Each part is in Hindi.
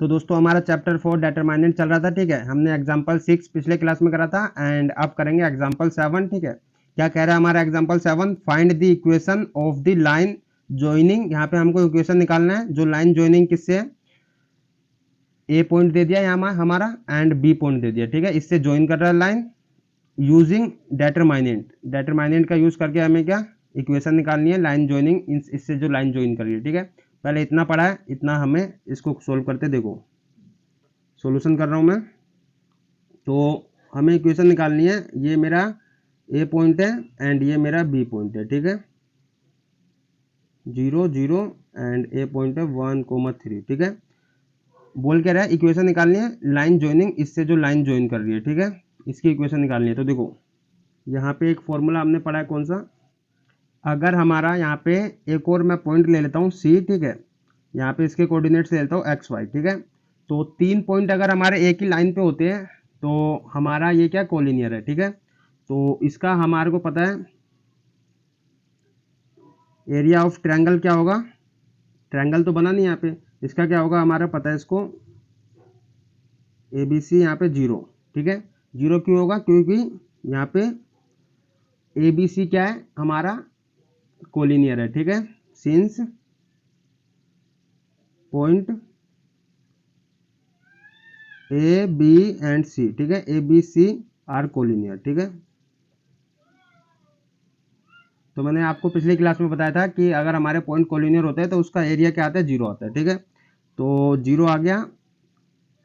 तो दोस्तों हमारा चैप्टर 4 डिटरमिनेंट चल रहा था, ठीक है। हमने एग्जांपल 6 पिछले क्लास में करा था एंड अब करेंगे एग्जांपल 7, ठीक है। क्या कह रहा है हमारा example 7? Find the equation of the line joining. यहाँ पे हमको इक्वेशन निकालना है जो लाइन ज्वाइनिंग किससे है, ए पॉइंट दे दिया यहाँ हमारा एंड बी पॉइंट दे दिया, ठीक है। इससे ज्वाइन कर रहा है लाइन यूजिंग डिटरमिनेंट। डिटरमिनेंट का यूज करके हमें क्या इक्वेशन निकालनी है, लाइन ज्वाइनिंग, इससे जो लाइन ज्वाइन कर रही है, ठीक है। पहले इतना पढ़ा है, इतना हमें इसको सोल्व करते देखो। सॉल्यूशन कर रहा हूं मैं। तो हमें इक्वेशन निकालनी है, ये मेरा ए पॉइंट है एंड ये मेरा बी पॉइंट है, ठीक है। 0 0 एंड ए पॉइंट है 1,3, ठीक है। बोल क्या रहा है, इक्वेशन निकालनी है लाइन ज्वाइनिंग, इससे जो लाइन ज्वाइन कर रही है, ठीक है, इसकी इक्वेशन निकालनी है। तो देखो यहाँ पे एक फॉर्मूला हमने पढ़ा है, कौन सा, अगर हमारा यहाँ पे एक और मैं पॉइंट ले लेता हूँ सी, ठीक है। यहाँ पे इसके कोऑर्डिनेट्स ले लेता हूँ एक्स वाई, ठीक है। तो 3 पॉइंट अगर हमारे एक ही लाइन पे होते हैं तो हमारा ये क्या कोलिनियर है, ठीक है। तो इसका हमारे को पता है एरिया ऑफ ट्रायंगल क्या होगा, ट्रायंगल तो बना नहीं यहाँ पे, इसका क्या होगा हमारा पता है इसको, ए बी सी यहाँ पे 0, ठीक है। 0 क्यों होगा, क्योंकि यहाँ पे ए बी सी क्या है हमारा कोलिनियर है, ठीक है। Since point A B and C, ठीक है, A B C are collinear, ठीक है। तो मैंने आपको पिछली क्लास में बताया था कि अगर हमारे पॉइंट कोलिनियर होते हैं तो उसका एरिया क्या आता है, 0 आता है, ठीक है। तो 0 आ गया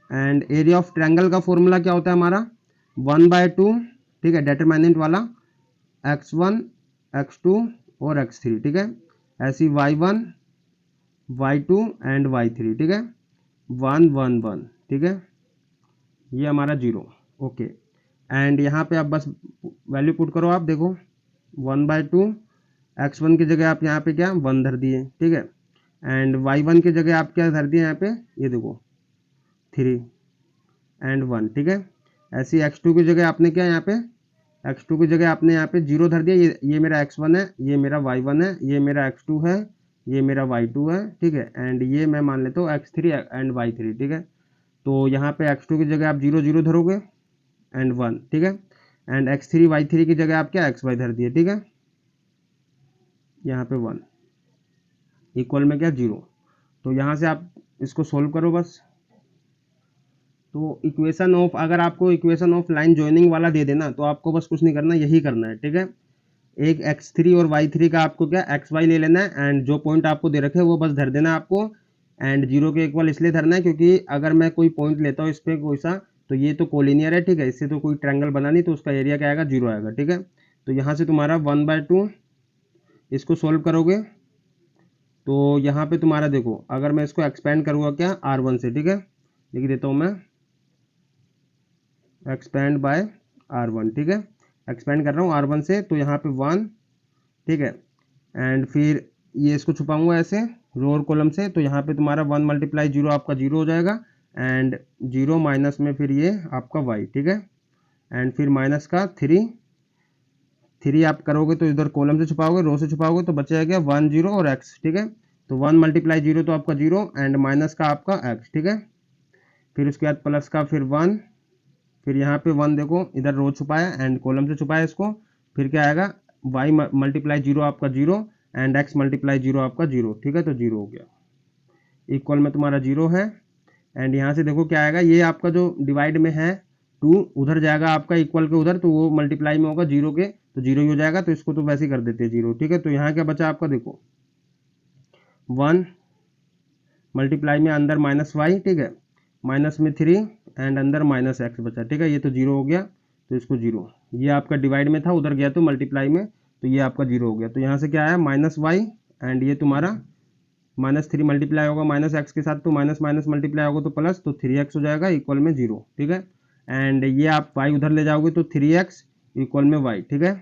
एंड एरिया ऑफ ट्रायंगल का फॉर्मूला क्या होता है हमारा 1/2, ठीक है, डिटरमिनेंट वाला, x1 x2 और x3, ठीक है। ऐसी y1 y2 एंड y3, ठीक है, 1 1 1, ठीक है। ये हमारा 0, ओके। एंड यहाँ पे आप बस वैल्यू पुट करो, आप देखो 1/2, x1 की जगह आप यहाँ पे क्या 1 धर दिए, ठीक है। एंड y1 की जगह आप क्या धर दिए यहाँ पे, ये देखो 3 एंड 1, ठीक है। ऐसी x2 की जगह आपने क्या यहाँ पे, x2 की जगह आपने यहाँ पे 0 धर दिया, ये मेरा x1 है, ये मेरा y1 है, ये मेरा x2 है, ये मेरा y2 है, ठीक है। एंड ये मैं मान लेता हूँ x3 एंड y3, ठीक है। तो यहाँ पे x2 की जगह आप 0 0 धरोगे एंड 1, ठीक है। एंड x3 y3 की जगह आप क्या xy धर दिए, ठीक है, यहाँ पे 1 इक्वल में क्या 0। तो यहाँ से आप इसको सोल्व करो बस। तो इक्वेशन ऑफ, अगर आपको इक्वेशन ऑफ लाइन ज्वाइनिंग वाला दे देना तो आपको बस कुछ नहीं करना, यही करना है, ठीक है। एक x3 और y3 का आपको क्या xy ले लेना है एंड जो पॉइंट आपको दे रखे वो बस धर देना है आपको। एंड 0 के इक्वल इसलिए धरना है क्योंकि अगर मैं कोई पॉइंट लेता हूँ इस पर कोई सा, तो ये तो कोलिनियर है, ठीक है, इससे तो कोई ट्रायंगल बना नहीं, तो उसका एरिया क्या आएगा 0 आएगा, ठीक है। तो यहाँ से तुम्हारा 1/2, इसको सोल्व करोगे तो यहाँ पे तुम्हारा देखो, अगर मैं इसको एक्सपेंड करूँगा क्या r1 से, ठीक है, लिख देता हूँ मैं एक्सपेंड बाय r1, ठीक है, एक्सपेंड कर रहा हूँ r1 से, तो यहाँ पे 1, ठीक है। एंड फिर ये इसको छुपाऊंगा ऐसे रो और कॉलम से, तो यहाँ पे तुम्हारा 1 × 0 आपका 0 हो जाएगा एंड 0 माइनस में फिर ये आपका y, ठीक है। एंड फिर माइनस का 3 आप करोगे तो इधर कॉलम से छुपाओगे, रो से छुपाओगे तो बचेगा क्या 1 0 और x, ठीक है। तो 1 × 0 तो आपका 0 एंड माइनस का आपका x, ठीक है। फिर उसके बाद प्लस का फिर 1, फिर यहाँ पे 1 देखो इधर रो छुपाया एंड कॉलम से छुपाया इसको, फिर क्या आएगा y × 0 आपका 0 एंड x × 0 आपका 0, ठीक है। तो 0 हो गया, इक्वल में तुम्हारा 0 है। एंड यहाँ से देखो क्या आएगा, ये आपका जो डिवाइड में है 2 उधर जाएगा आपका इक्वल के उधर, तो वो मल्टीप्लाई में होगा 0 के, तो 0 ही हो जाएगा, तो इसको तो वैसे ही कर देते हैं 0, ठीक है। तो यहाँ क्या बचा आपका देखो 1 मल्टीप्लाई में अंदर -y, ठीक है, माइनस में 3 एंड अंदर -x बचा, ठीक है। ये तो 0 हो गया, तो इसको 0, ये आपका डिवाइड में था उधर गया तो मल्टीप्लाई में, तो ये आपका 0 हो गया। तो यहाँ से क्या आया -y एंड ये तुम्हारा -3 मल्टीप्लाई होगा -x के साथ, तो माइनस माइनस मल्टीप्लाई होगा तो प्लस, तो 3x हो जाएगा इक्वल में 0, ठीक है। एंड ये आप y उधर ले जाओगे तो 3x इक्वल में y, ठीक है।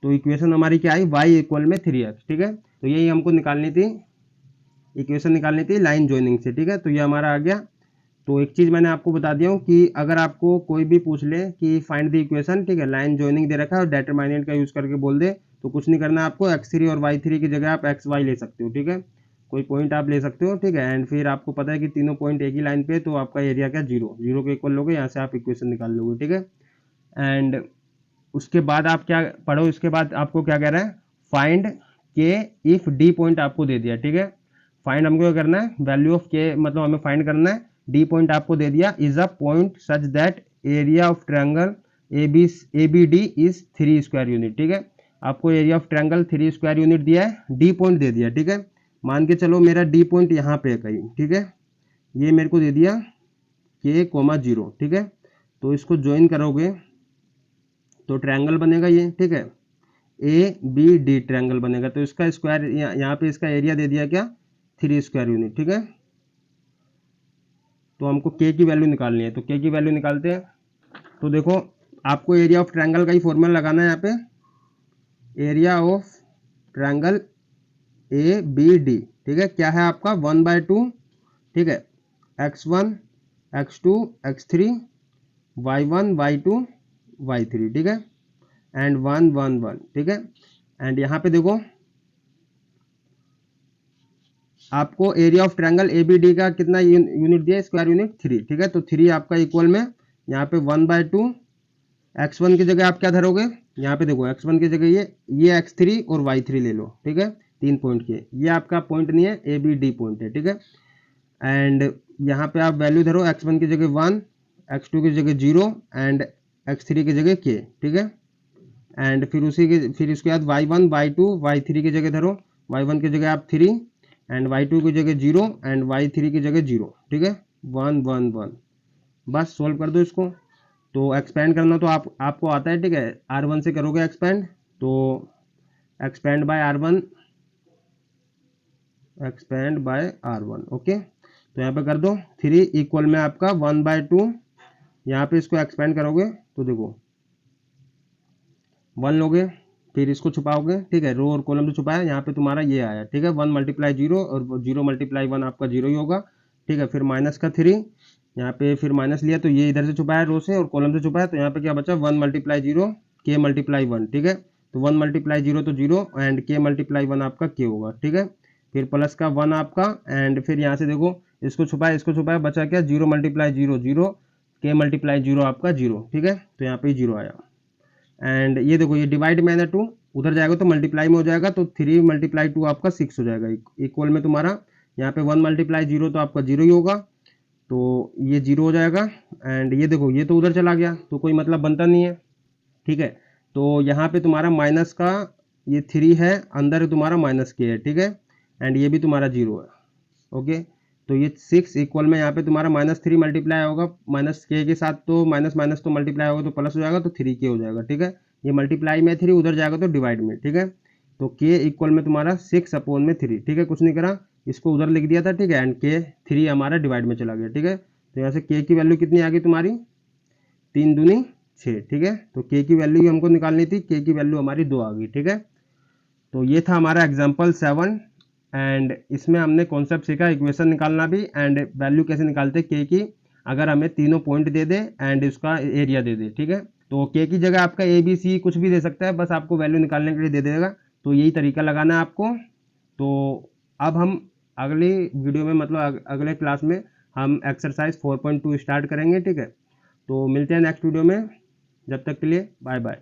तो इक्वेशन हमारी क्या आई, y इक्वल में 3x, ठीक है। तो यही हमको निकालनी थी, इक्वेशन निकालनी थी लाइन ज्वाइनिंग से, ठीक है। तो ये हमारा आ गया। तो एक चीज़ मैंने आपको बता दिया हूँ कि अगर आपको कोई भी पूछ ले कि फाइंड द इक्वेशन, ठीक है, लाइन ज्वाइनिंग दे रखा है और डिटरमिनेंट का यूज़ करके बोल दे, तो कुछ नहीं करना है आपको, x3 और y3 की जगह आप xy ले सकते हो, ठीक है। कोई पॉइंट आप ले सकते हो, ठीक है। एंड फिर आपको पता है कि तीनों पॉइंट एक ही लाइन पे, तो आपका एरिया क्या, जीरो, जीरो के इक्वल लोगे, यहाँ से आप इक्वेशन निकाल लोगे, ठीक है। एंड उसके बाद आप क्या पढ़ो, इसके बाद आपको क्या कह रहा है, फाइंड के इफ डी पॉइंट आपको दे दिया, ठीक है। फाइंड हमको क्या करना है, वैल्यू ऑफ के मतलब हमें फाइंड करना है, डी पॉइंट आपको दे दिया, is a point such that area of triangle A B D is 3 square unit, ठीक है। आपको area of triangle 3 square unit दिया है, डी पॉइंट दे दिया, ठीक है। मान के चलो मेरा डी पॉइंट यहाँ पे है कहीं, ठीक है, ये मेरे को दे दिया के कोमा 0, ठीक है। तो इसको ज्वाइन करोगे तो ट्रायंगल बनेगा ये, ठीक है, ए बी डी ट्रायंगल बनेगा। तो इसका स्क्वायर यहाँ पे इसका एरिया दे दिया क्या, 3 स्क्वायर यूनिट, ठीक है। तो हमको के की वैल्यू निकालनी है, तो के की वैल्यू निकालते हैं। तो देखो आपको एरिया ऑफ ट्रायंगल का ही फॉर्मूला लगाना है यहाँ पे, area of triangle A B D, ठीक है, क्या है आपका 1/2, ठीक है, x1 x2 x3 y1 y2 y3, ठीक है, एंड 1 1 1, ठीक है। एंड यहाँ पे देखो आपको area of triangle A B D का कितना यूनिट दिया, स्क्वायर यूनिट 3, ठीक है। तो 3 आपका इक्वल में यहाँ पे 1/2, x1 की जगह आप क्या धरोगे, यहाँ पे देखो x1 की जगह ये x3 और y3 ले लो, ठीक है, 3 पॉइंट के, ये आपका पॉइंट नहीं है, ए बी डी पॉइंट है, ठीक है। एंड यहाँ पे आप वैल्यू धरो, x1 की जगह 1, x2 की जगह 0 एंड x3 की जगह k, ठीक है। एंड फिर उसके बाद y1 y2 y3 की जगह धरो, y1 की जगह आप 3 एंड y2 की जगह 0 एंड y3 की जगह 0, ठीक है, 1 1 1। बस सोल्व कर दो इसको। तो एक्सपेंड करना तो आपको आता है, ठीक है, r1 से करोगे एक्सपेंड, तो expand by r1, expand by r1, okay. तो यहाँ पे कर दो 3 इक्वल में आपका 1/2, यहाँ पे इसको एक्सपेंड करोगे तो देखो 1 लोगे, फिर इसको छुपाओगे, ठीक है, रो और कॉलम से छुपाया, यहाँ पे तुम्हारा ये आया, ठीक है, 1 × 0 और 0 × 1 आपका 0 ही होगा, ठीक है। फिर माइनस का 3, यहाँ पे फिर माइनस लिया तो ये इधर से छुपाया रो से और कॉलम से छुपाया, तो यहाँ पे क्या बचा 1 × 0 k × 1, ठीक है। तो 1 × 0 तो 0 एंड k × 1 आपका k होगा, ठीक है। फिर प्लस का 1 आपका, एंड फिर यहाँ से देखो इसको छुपाया, बचा क्या 0 × 0 0, k × 0 आपका 0, ठीक है। तो यहाँ पे 0 आया। एंड ये देखो ये डिवाइड में है ना 2, उधर जाएगा तो मल्टीप्लाई में हो जाएगा, तो 3 × 2 आपका 6 हो जाएगा, इक्वल में तुम्हारा यहाँ पे 1 × 0 तो आपका 0 ही होगा, तो ये 0 हो जाएगा। एंड ये देखो ये तो उधर चला गया, तो कोई मतलब बनता नहीं है, ठीक है। तो यहाँ पे तुम्हारा माइनस का ये 3 है, अंदर तुम्हारा माइनस के है, ठीक है, एंड ये भी तुम्हारा 0 है, ओके। तो ये 6 इक्वल में यहाँ पे तुम्हारा -3 मल्टीप्लाई होगा, माइनस के साथ, तो माइनस माइनस तो मल्टीप्लाई होगा तो प्लस हो जाएगा, तो 3k हो जाएगा, ठीक है। ये मल्टीप्लाई में 3 उधर जाएगा तो डिवाइड में, ठीक है। तो k इक्वल में तुम्हारा 6/3, ठीक है, कुछ नहीं करा, इसको उधर लिख दिया था, ठीक है, एंड k 3 हमारा डिवाइड में चला गया, ठीक है। तो यहाँ से k की वैल्यू कितनी आ गई तुम्हारी, 3 दूनी 6, ठीक है। तो k की वैल्यू हमको निकालनी थी, k की वैल्यू हमारी 2 आ गई, ठीक है। तो ये था हमारा एग्जाम्पल 7, एंड इसमें हमने कॉन्सेप्ट सीखा इक्वेशन निकालना भी, एंड वैल्यू कैसे निकालते के की, अगर हमें तीनों पॉइंट दे दे एंड उसका एरिया दे दे, ठीक है। तो के की जगह आपका ए बी सी कुछ भी दे सकता है, बस आपको वैल्यू निकालने के लिए दे देगा, तो यही तरीका लगाना है आपको। तो अब हम अगली वीडियो में मतलब अगले क्लास में हम एक्सरसाइज 4.2 स्टार्ट करेंगे, ठीक है। तो मिलते हैं नेक्स्ट वीडियो में, जब तक के लिए बाय बाय।